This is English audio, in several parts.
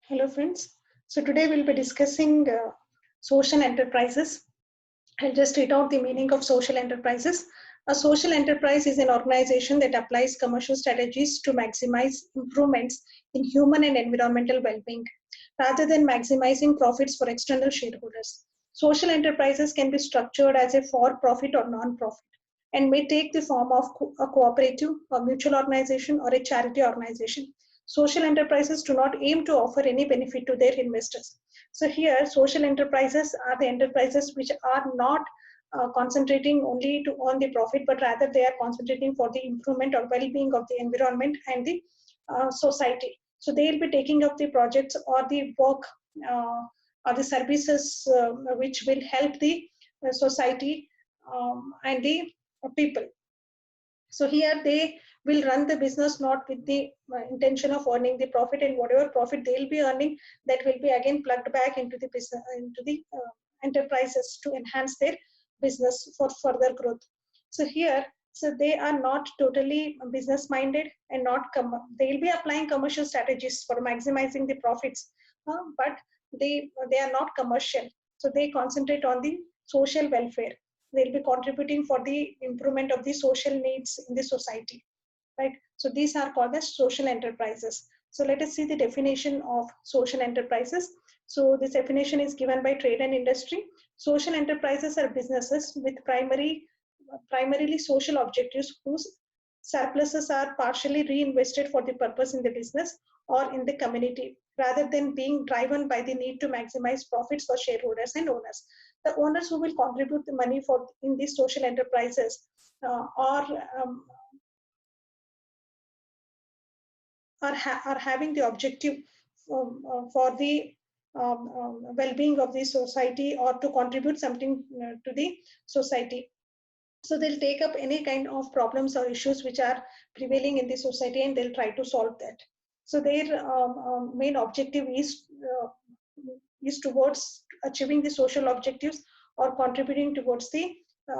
Hello friends. So today we'll be discussing social enterprises. I'll just read out the meaning of social enterprises. A social enterprise is an organization that applies commercial strategies to maximize improvements in human and environmental well-being rather than maximizing profits for external shareholders. Social enterprises can be structured as a for-profit or non-profit and may take the form of a cooperative, a mutual organization, or a charity organization. Social enterprises do not aim to offer any benefit to their investors. So here, social enterprises are the enterprises which are not concentrating only on the profit, but rather they are concentrating for the improvement or well-being of the environment and the society. So they will be taking up the projects or the work or the services which will help the society and the people. So here they will run the business not with the intention of earning the profit, and whatever profit they'll be earning, that will be again plugged back into the business, into the enterprises to enhance their business for further growth. So here, so they are not totally business minded and not they'll be applying commercial strategies for maximizing the profits, but they are not commercial. So they concentrate on the social welfare. They'll be contributing for the improvement of the social needs in the society, right? So these are called as social enterprises. So let us see the definition of social enterprises. So this definition is given by Trade and Industry. Social enterprises are businesses with primarily social objectives whose surpluses are partially reinvested for the purpose in the business or in the community rather than being driven by the need to maximize profits for shareholders and owners. The owners who will contribute the money for in these social enterprises are are having the objective for the well-being of the society or to contribute something to the society. So they'll take up any kind of problems or issues which are prevailing in the society and they'll try to solve that. So their main objective is towards achieving the social objectives or contributing towards the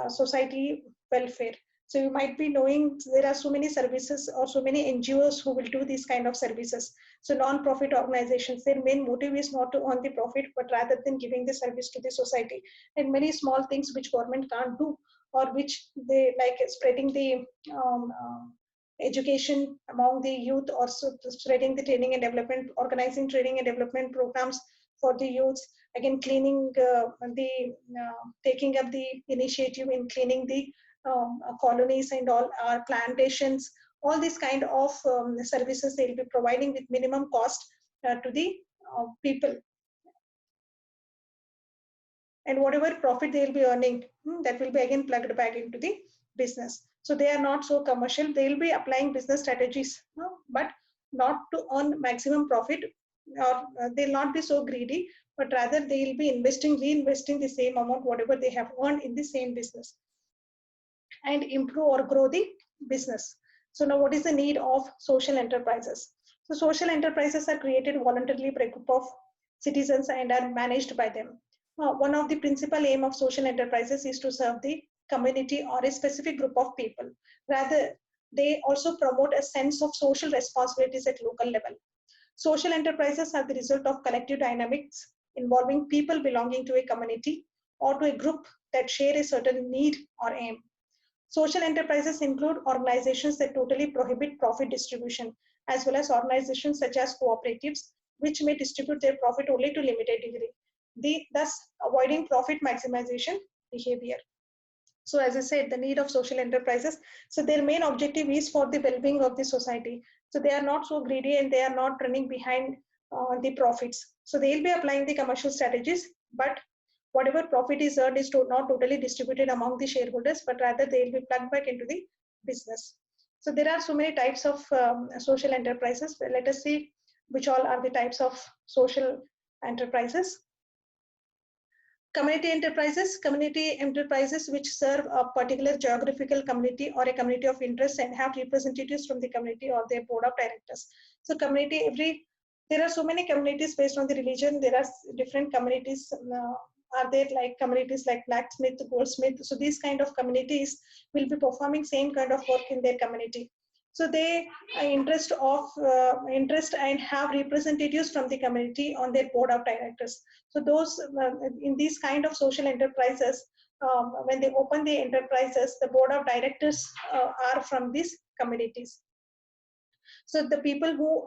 society welfare. So you might be knowing there are so many services or so many NGOs who will do these kind of services. So non-profit organizations, their main motive is not to earn the profit, but rather than giving the service to the society. And many small things which government can't do, or which they like spreading the education among the youth, or spreading the training and development, organizing training and development programs for the youths, again cleaning the taking up the initiative in cleaning the colonies and all our plantations. All these kind of services they'll be providing with minimum cost to the people, and whatever profit they'll be earning, that will be again plugged back into the business. So they are not so commercial. They'll be applying business strategies, but not to earn maximum profit, or they'll not be so greedy, but rather they'll be reinvesting the same amount whatever they have earned in the same business and improve or grow the business. So now what is the need of social enterprises? So social enterprises are created voluntarily by a group of citizens and are managed by them. One of the principal aim of social enterprises is to serve the community or a specific group of people. Rather, they also promote a sense of social responsibilities at local level. Social enterprises are the result of collective dynamics involving people belonging to a community or to a group that share a certain need or aim. Social enterprises include organizations that totally prohibit profit distribution, as well as organizations such as cooperatives, which may distribute their profit only to limited degree, thus avoiding profit maximization behavior. So as I said, the need of social enterprises, so their main objective is for the well-being of the society. So they are not so greedy and they are not running behind the profits. So they'll be applying the commercial strategies, but whatever profit is earned is not totally distributed among the shareholders, but rather they'll be plugged back into the business. So there are so many types of social enterprises. Let us see which all are the types of social enterprises. Community enterprises which serve a particular geographical community or a community of interest and have representatives from the community or their board of directors. So there are so many communities based on the religion. There are different communities are there, like communities like blacksmith, goldsmith. So these kind of communities will be performing same kind of work in their community. So they interest and have representatives from the community on their board of directors. So those in these kind of social enterprises, when they open the enterprises, the board of directors are from these communities. So the people who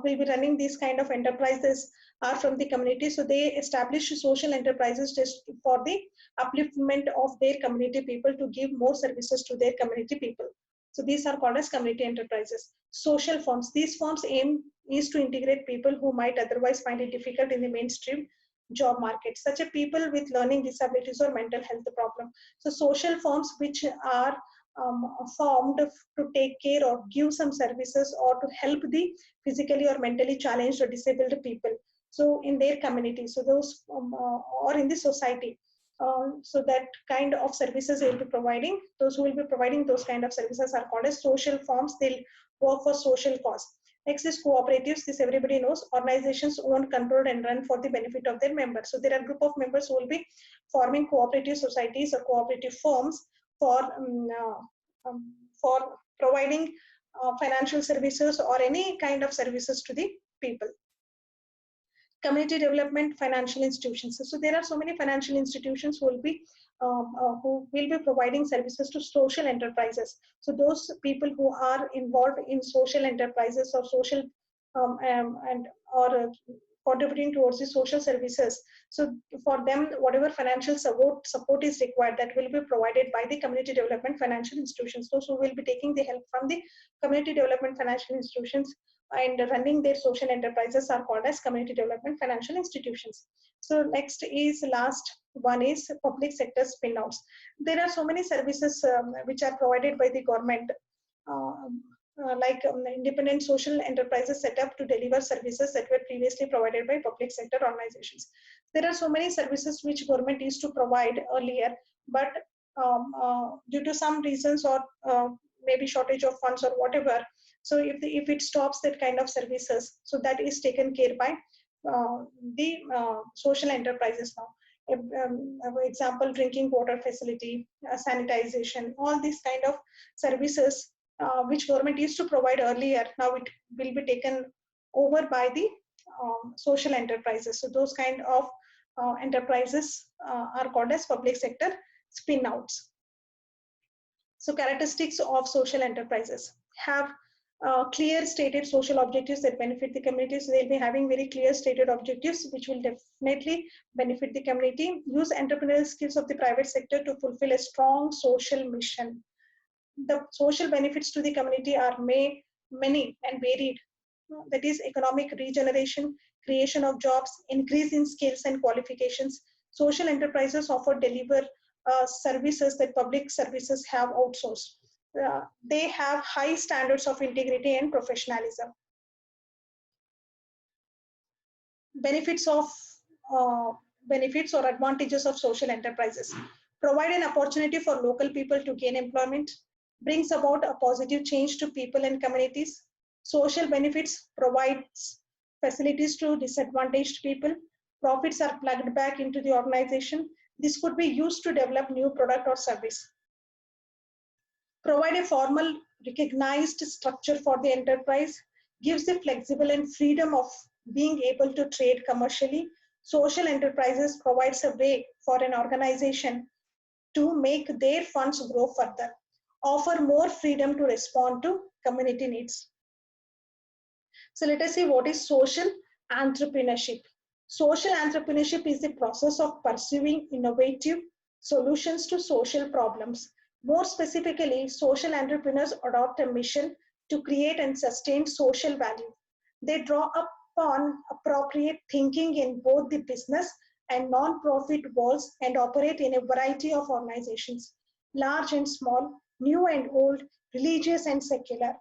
will be running these kind of enterprises are from the community. So they establish social enterprises just for the upliftment of their community people, to give more services to their community people. So these are called as community enterprises. Social firms. These firms aim is to integrate people who might otherwise find it difficult in the mainstream job market, such as people with learning disabilities or mental health problem. So social firms which are formed to take care or give some services or to help the physically or mentally challenged or disabled people. So in their community, so those or in the society. So that kind of services they will be providing. Those who will be providing those kind of services are called as social firms. They'll work for social cause. Next is cooperatives. This everybody knows. Organizations own, controlled, and run for the benefit of their members. So there are a group of members who will be forming cooperative societies or cooperative firms for for providing financial services or any kind of services to the people. Community development financial institutions. So there are so many financial institutions who will be providing services to social enterprises. So those people who are involved in social enterprises or social and or contributing towards the social services. So for them, whatever financial support is required, that will be provided by the community development financial institutions. Those who will be taking the help from the community development financial institutions and running their social enterprises are called as community development financial institutions. So next is last one is public sector spin-outs. There are so many services which are provided by the government, like independent social enterprises set up to deliver services that were previously provided by public sector organizations. There are so many services which government used to provide earlier, but due to some reasons or maybe shortage of funds or whatever, so if it stops that kind of services, so that is taken care by the social enterprises now. Example, drinking water facility, sanitization, all these kind of services which government used to provide earlier, now it will be taken over by the social enterprises. So those kind of enterprises are called as public sector spin-outs. So characteristics of social enterprises have clear stated social objectives that benefit the community. So they'll be having very clear stated objectives which will definitely benefit the community. Use entrepreneurial skills of the private sector to fulfill a strong social mission. The social benefits to the community are many and varied. That is economic regeneration, creation of jobs, increase in skills and qualifications. Social enterprises offer deliver services that public services have outsourced. They have high standards of integrity and professionalism. Benefits or advantages of social enterprises: provide an opportunity for local people to gain employment, brings about a positive change to people and communities. Social benefits: provides facilities to disadvantaged people, profits are plugged back into the organization. This could be used to develop new product or service. Provide a formal recognized structure for the enterprise, gives the flexible and freedom of being able to trade commercially. Social enterprises provides a way for an organization to make their funds grow further, offer more freedom to respond to community needs. So let us see what is social entrepreneurship. Social entrepreneurship is the process of pursuing innovative solutions to social problems. More specifically, social entrepreneurs adopt a mission to create and sustain social value. They draw upon appropriate thinking in both the business and non-profit worlds and operate in a variety of organizations, large and small, new and old, religious and secular,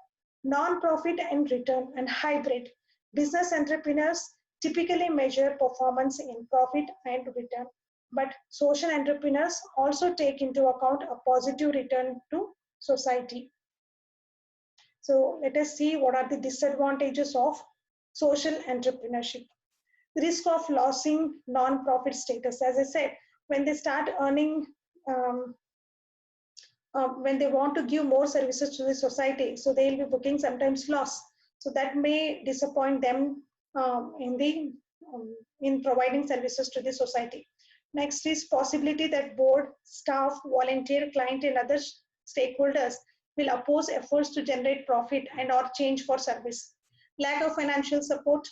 non-profit and return, and hybrid. Business entrepreneurs typically measure performance in profit and return, but social entrepreneurs also take into account a positive return to society. So let us see what are the disadvantages of social entrepreneurship. Risk of losing non-profit status. As I said, when they start earning when they want to give more services to the society, so they will be booking sometimes loss. So that may disappoint them in providing services to the society. Next is possibility that board, staff, volunteer, client, and other stakeholders will oppose efforts to generate profit and or change for service. Lack of financial support,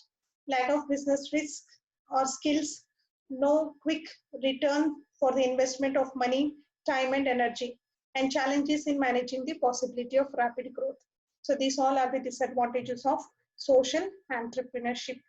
lack of business risk or skills, no quick return for the investment of money, time, and energy, and challenges in managing the possibility of rapid growth. So these all are the disadvantages of social entrepreneurship.